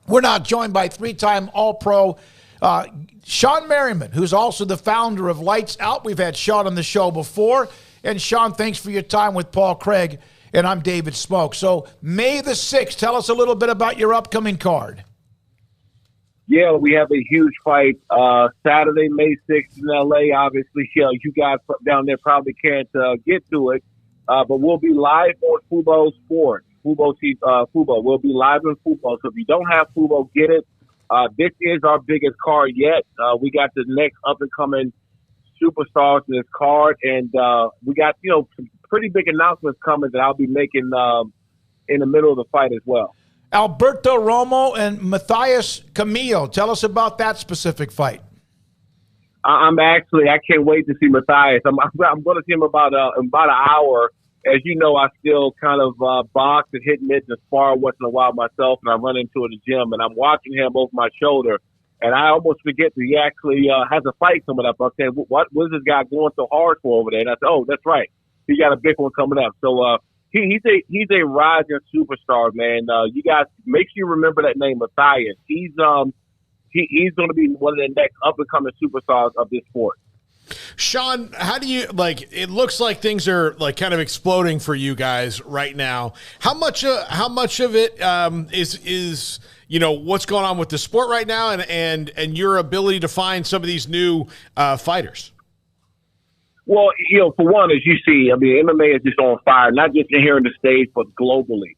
We're now joined by three-time All-Pro Shawn Merriman, who's also the founder of Lights Out. We've had Shawn on the show before. And Shawn, thanks for your time with Paul Craig. And I'm David Smoke. So May the 6th, tell us a little bit about your upcoming card. Yeah, we have a huge fight Saturday, May 6th in L.A. Obviously, you guys down there probably can't get to it, but we'll be live on Fubo Sports. Fubo. We'll be live on Fubo. So if you don't have Fubo, get it. This is our biggest card yet. We got the next up-and-coming superstars in this card, and we got, some pretty big announcements coming that I'll be making in the middle of the fight as well. Alberto Romo and Matthias Camillo. Tell us about that specific fight. I can't wait to see Matthias. I'm going to see him about an hour. As you know, I still kind of box and hit mitts and spar once in a while myself, and I run into the gym, and I'm watching him over my shoulder, and I almost forget that he actually has a fight coming up. I'm saying, what is this guy going so hard for over there? And I said, oh, that's right. He got a big one coming up. So he's a rising superstar, man. You guys, make sure you remember that name, Matthias. He's going to be one of the next up-and-coming superstars of this sport. Shawn, how do you it looks like things are kind of exploding for you guys right now. How much of it is what's going on with the sport right now and your ability to find some of these new fighters? Well, for one, as you see, MMA is just on fire, not just here in the States, but globally.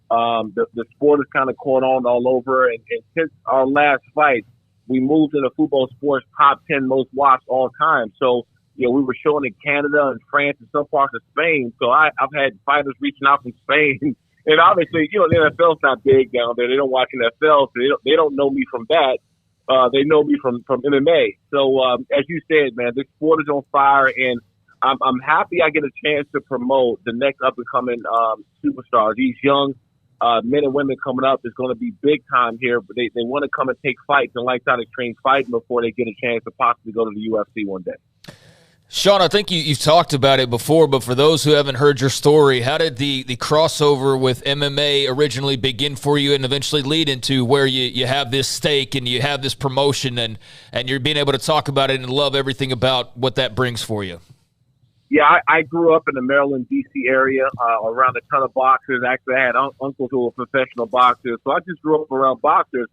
The sport is kind of caught on all over, and since our last fight, we moved into Fubo Sports top 10 most watched all time. So, we were showing in Canada and France and some parts of Spain. So I've had fighters reaching out from Spain. And obviously, the NFL's not big down there. They don't watch NFL, so they don't know me from that. They know me from MMA. So, as you said, man, this sport is on fire, and I'm happy I get a chance to promote the next up-and-coming superstars. These young men and women coming up is going to be big time here, but they want to come and take fights and like how to train fighting before they get a chance to possibly go to the UFC one day. Shawn, I think you've talked about it before, but for those who haven't heard your story, how did the crossover with MMA originally begin for you and eventually lead into where you have this stake and you have this promotion and you're being able to talk about it and love everything about what that brings for you? Yeah, I grew up in the Maryland, D.C. area around a ton of boxers. Actually, I had uncles who were professional boxers. So I just grew up around boxers.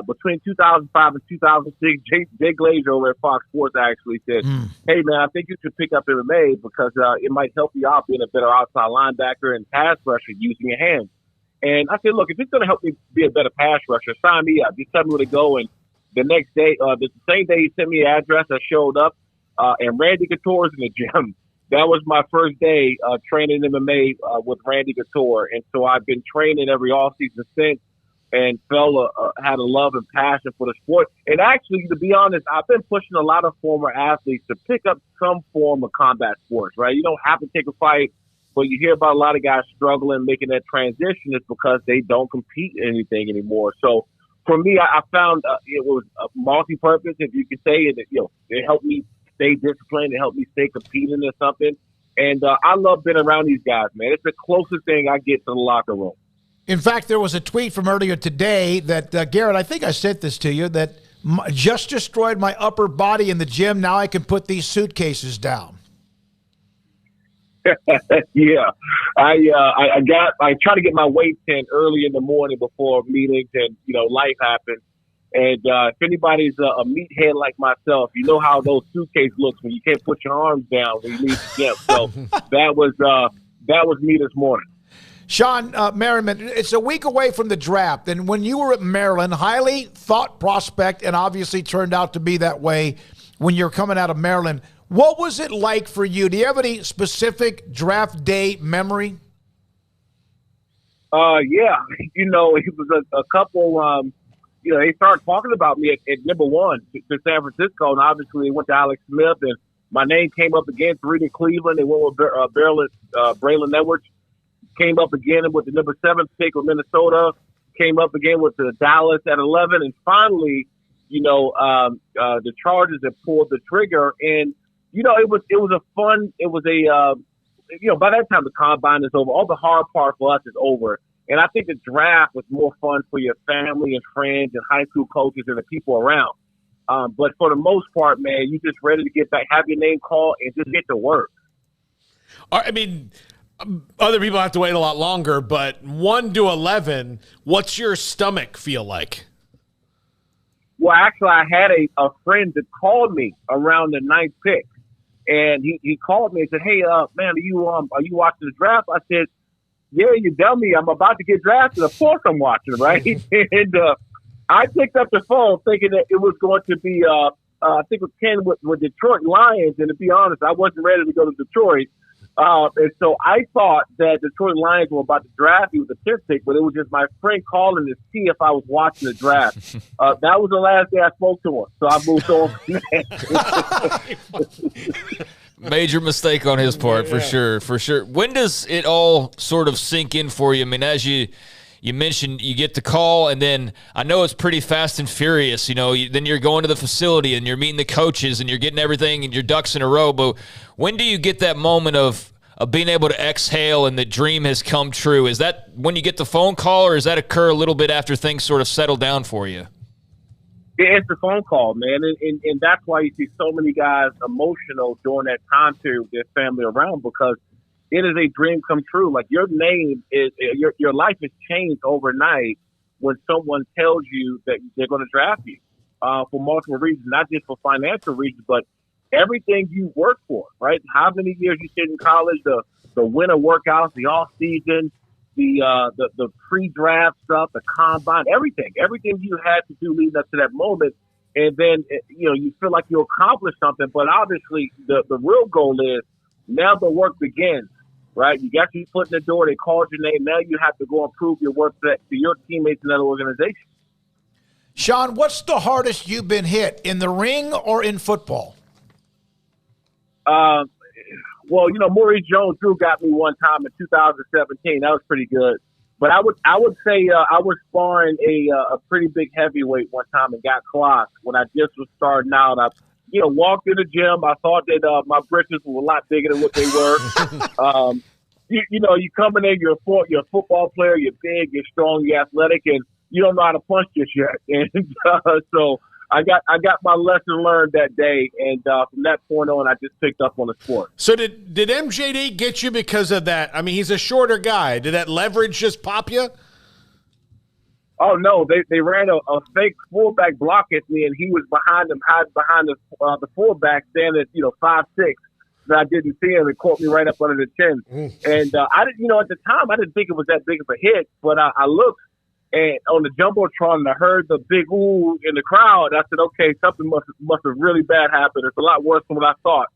Between 2005 and 2006, Jay Glazer over at Fox Sports actually said, hey, man, I think you should pick up MMA because it might help you out being a better outside linebacker and pass rusher using your hands. And I said, look, if it's going to help me be a better pass rusher, sign me up. Just tell me where to go. And the next day, the same day he sent me an address, I showed up. And Randy Couture's in the gym. That was my first day training MMA with Randy Couture. And so I've been training every offseason since and had a love and passion for the sport. And actually, to be honest, I've been pushing a lot of former athletes to pick up some form of combat sports, right? You don't have to take a fight, but you hear about a lot of guys struggling making that transition. It's because they don't compete in anything anymore. So for me, I found it was a multi-purpose, if you could say it. It helped me stay disciplined. It helped me stay competing or something. And I love being around these guys, man. It's the closest thing I get to the locker room. In fact, there was a tweet from earlier today that, Garrett, I think I sent this to you, that just destroyed my upper body in the gym. Now I can put these suitcases down. Yeah. I try to get my weights in early in the morning before meetings and, life happens. And if anybody's a meathead like myself, you know how those suitcases look when you can't put your arms down when you leave the gym. So that was me this morning. Shawn Merriman, it's a week away from the draft. And when you were at Maryland, highly thought prospect, and obviously turned out to be that way when you're coming out of Maryland, what was it like for you? Do you have any specific draft day memory? Yeah. It was a couple they started talking about me at number one to San Francisco, and obviously they went to Alex Smith, and my name came up again, three to Cleveland. They went with Braylon Edwards, came up again with the number 7 pick with Minnesota, came up again with the Dallas at 11, and finally, the Chargers had pulled the trigger, and it was by that time the combine is over. All the hard part for us is over. And I think the draft was more fun for your family and friends and high school coaches and the people around. But for the most part, man, you just ready to get back, have your name called, and just get to work. I mean, other people have to wait a lot longer, but 1 to 11, what's your stomach feel like? Well, actually, I had a friend that called me around the 9th pick, and he called me and said, "Hey, man, are you watching the draft?" I said, "Yeah, you dummy, I'm about to get drafted. Of course I'm watching, right?" And I picked up the phone thinking that it was going to be, I think it was 10 with Detroit Lions, and to be honest, I wasn't ready to go to Detroit. And so I thought that Detroit Lions were about to draft me with the 10th pick, but it was just my friend calling to see if I was watching the draft. That was the last day I spoke to him, so I moved on. Major mistake on his part, for sure. When does it all sort of sink in for you? I mean, as you mentioned, you get the call, and then I know it's pretty fast and furious. Then you're going to the facility, and you're meeting the coaches, and you're getting everything, and your ducks in a row. But when do you get that moment of being able to exhale and the dream has come true? Is that when you get the phone call, or does that occur a little bit after things sort of settle down for you? It's the phone call, man, and that's why you see so many guys emotional during that time period with their family around, because it is a dream come true. Like, your name is, your life is changed overnight when someone tells you that they're going to draft you for multiple reasons, not just for financial reasons, but everything you work for, right? How many years you sit in college, the winter workouts, the off season, the pre-draft stuff, the combine, everything you had to do leading up to that moment. And then, you feel like you accomplished something, but obviously the real goal is now the work begins. Right, you got your foot in the door. They called your name. Now you have to go and prove your worth to your teammates in that organization. Shawn, what's the hardest you've been hit, in the ring or in football? Well, Maurice Jones-Drew got me one time in 2017. That was pretty good. But I would say I was sparring a pretty big heavyweight one time and got clocked when I just was starting out. I walked in the gym. I thought that my britches were a lot bigger than what they were. You coming in, you're a football player, you're big, you're strong, you're athletic, and you don't know how to punch just yet. And so I got my lesson learned that day, and from that point on, I just picked up on the sport. So did MJD get you because of that? I mean, he's a shorter guy. Did that leverage just pop you? Oh, no, they ran a fake fullback block at me, and he was behind the fullback, standing at 5'6". That I didn't see him. It caught me right up under the chin. And I didn't, at the time, I didn't think it was that big of a hit, but I looked and on the jumbotron, and I heard the big ooh in the crowd. I said, okay, something must have really bad happened. It's a lot worse than what I thought.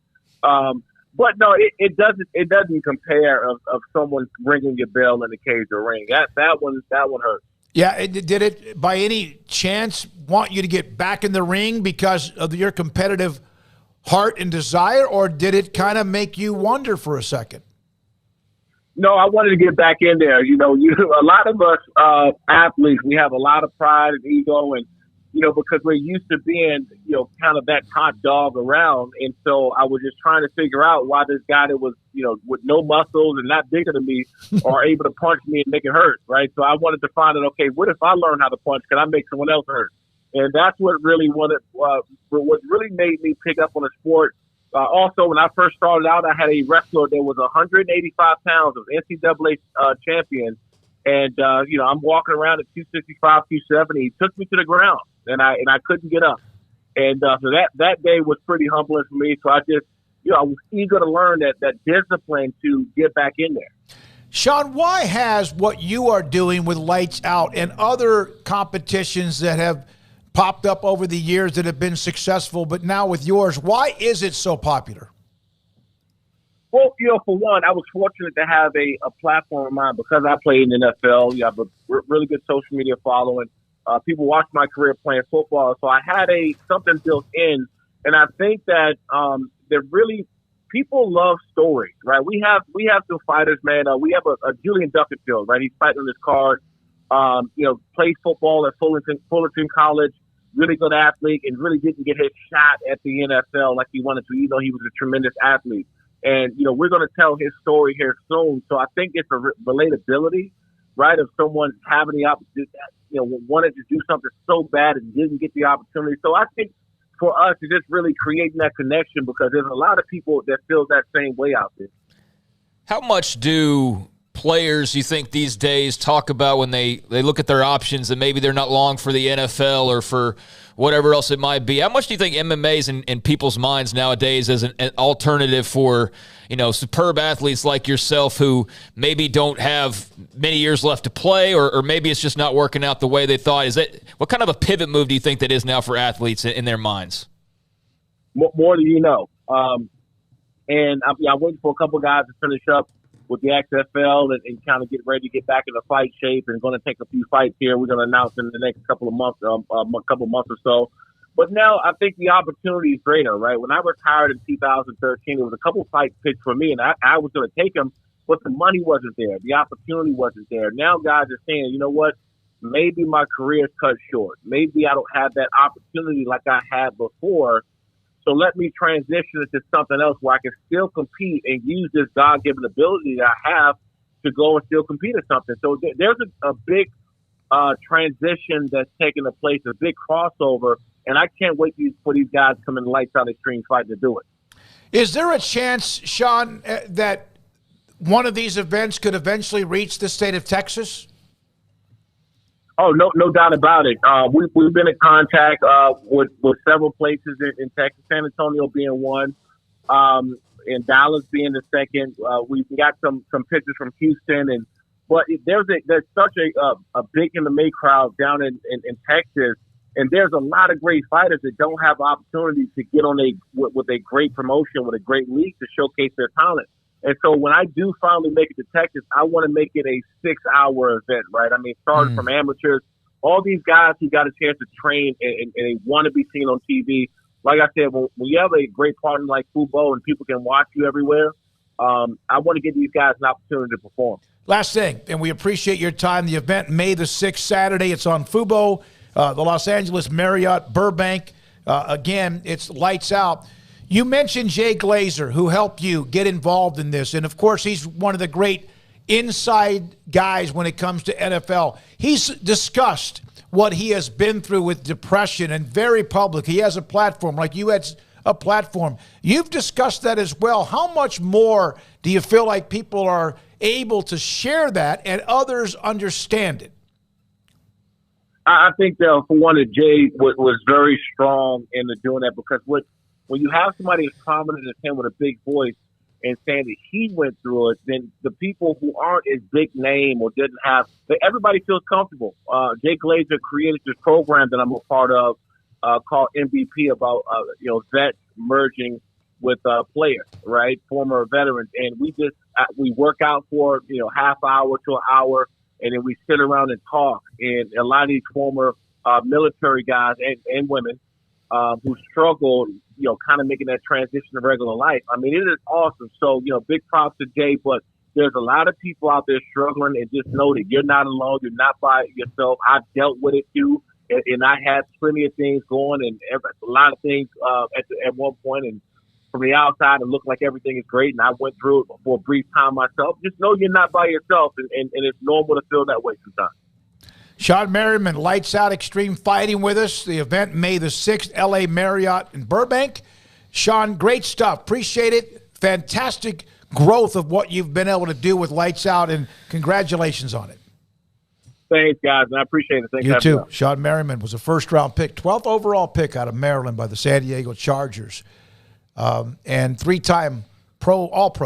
But no, it doesn't compare of someone ringing your bell in the cage or ring. That one hurt. Yeah, did it by any chance want you to get back in the ring because of your competitive heart and desire, or did it kind of make you wonder for a second? No, I wanted to get back in there. A lot of us athletes, we have a lot of pride and ego, and because we're used to being kind of that top dog around, and so I was just trying to figure out why this guy that was with no muscles and not bigger than me are able to punch me and make it hurt, right? So I wanted to find out, okay, what if I learn how to punch? Can I make someone else hurt? And that's what really what really made me pick up on the sport. Also, when I first started out, I had a wrestler that was 185 pounds, of NCAA champion. And, I'm walking around at 265, 270. He took me to the ground, and I couldn't get up. And so that day was pretty humbling for me. So I just, I was eager to learn that discipline to get back in there. Shawn, why has what you are doing with Lights Out and other competitions that have popped up over the years that have been successful, but now with yours, why is it so popular? Well, for one, I was fortunate to have a platform of mine because I played in the NFL. You have a really good social media following. People watch my career playing football. So I had something built in. And I think that people love stories, right? We have some fighters, man. We have a Julian Duckenfield, right? He's fighting on his card. Played football at Fullerton College, really good athlete, and really didn't get his shot at the NFL like he wanted to, even though he was a tremendous athlete. And, we're going to tell his story here soon. So I think it's a relatability. right? Of someone having the opportunity, wanted to do something so bad and didn't get the opportunity. So I think for us, it's just really creating that connection, because there's a lot of people that feel that same way out there. How much do players, you think, these days talk about when they look at their options and maybe they're not long for the NFL or for whatever else it might be? How much do you think MMA is in people's minds nowadays as an alternative for, superb athletes like yourself who maybe don't have many years left to play, or maybe it's just not working out the way they thought? What kind of a pivot move do you think that is now for athletes in their minds? More than you know. And I'm waiting for a couple guys to finish up with the XFL and kind of get ready to get back into fight shape, and going to take a few fights here. We're going to announce in the next couple of months or so. But now I think the opportunity is greater, right? When I retired in 2013, there was a couple fights picked for me, and I was going to take them, but the money wasn't there. The opportunity wasn't there. Now guys are saying, you know what? Maybe my career is cut short. Maybe I don't have that opportunity like I had before. So let me transition into something else where I can still compete and use this God-given ability that I have to go and still compete at something. So there's a big transition that's taking place, a big crossover, and I can't wait for these guys to come in Lights Out Extreme Fight to do it. Is there a chance, Shawn, that one of these events could eventually reach the state of Texas? Oh, no doubt about it. We've been in contact with several places in Texas, San Antonio being one, and Dallas being the second. We've got some pictures from Houston, but there's such a big MMA crowd down in Texas, and there's a lot of great fighters that don't have opportunities to get on with a great promotion, with a great league to showcase their talent. And so when I do finally make it to Texas, I want to make it a 6-hour event, right? I mean, starting from amateurs, all these guys who got a chance to train and they want to be seen on TV. Like I said, when you have a great partner like Fubo and people can watch you everywhere, I want to give these guys an opportunity to perform. Last thing, and we appreciate your time. The event, May the 6th, Saturday. It's on Fubo, the Los Angeles Marriott Burbank. Again, it's lights out. You mentioned Jay Glazer, who helped you get involved in this. And, of course, he's one of the great inside guys when it comes to NFL. He's discussed what he has been through with depression, and very public. He has a platform like you had a platform. You've discussed that as well. How much more do you feel like people are able to share that and others understand it? I think, for one, that Jay was very strong in doing that, because when you have somebody as prominent as him with a big voice and saying that he went through it, then the people who aren't as big name or didn't have, everybody feels comfortable. Jay Glazer created this program that I'm a part of called MVP, about vets merging with players, right? Former veterans, and we work out for half hour to an hour, and then we sit around and talk. And a lot of these former military guys and women who struggled, kind of making that transition to regular life. I mean, it is awesome. So, big props to Jay, but there's a lot of people out there struggling, and just know that you're not alone. You're not by yourself. I've dealt with it too, and I had plenty of things going, and a lot of things at one point, and from the outside, it looked like everything is great, and I went through it for a brief time myself. Just know you're not by yourself, and it's normal to feel that way sometimes. Shawn Merriman, Lights Out Extreme Fighting with us. The event, May the 6th, L.A. Marriott in Burbank. Shawn, great stuff. Appreciate it. Fantastic growth of what you've been able to do with Lights Out, and congratulations on it. Thanks, guys, and I appreciate it. Thanks. You too. Shawn Merriman was a first-round pick, 12th overall pick out of Maryland by the San Diego Chargers, and 3-time All-Pro.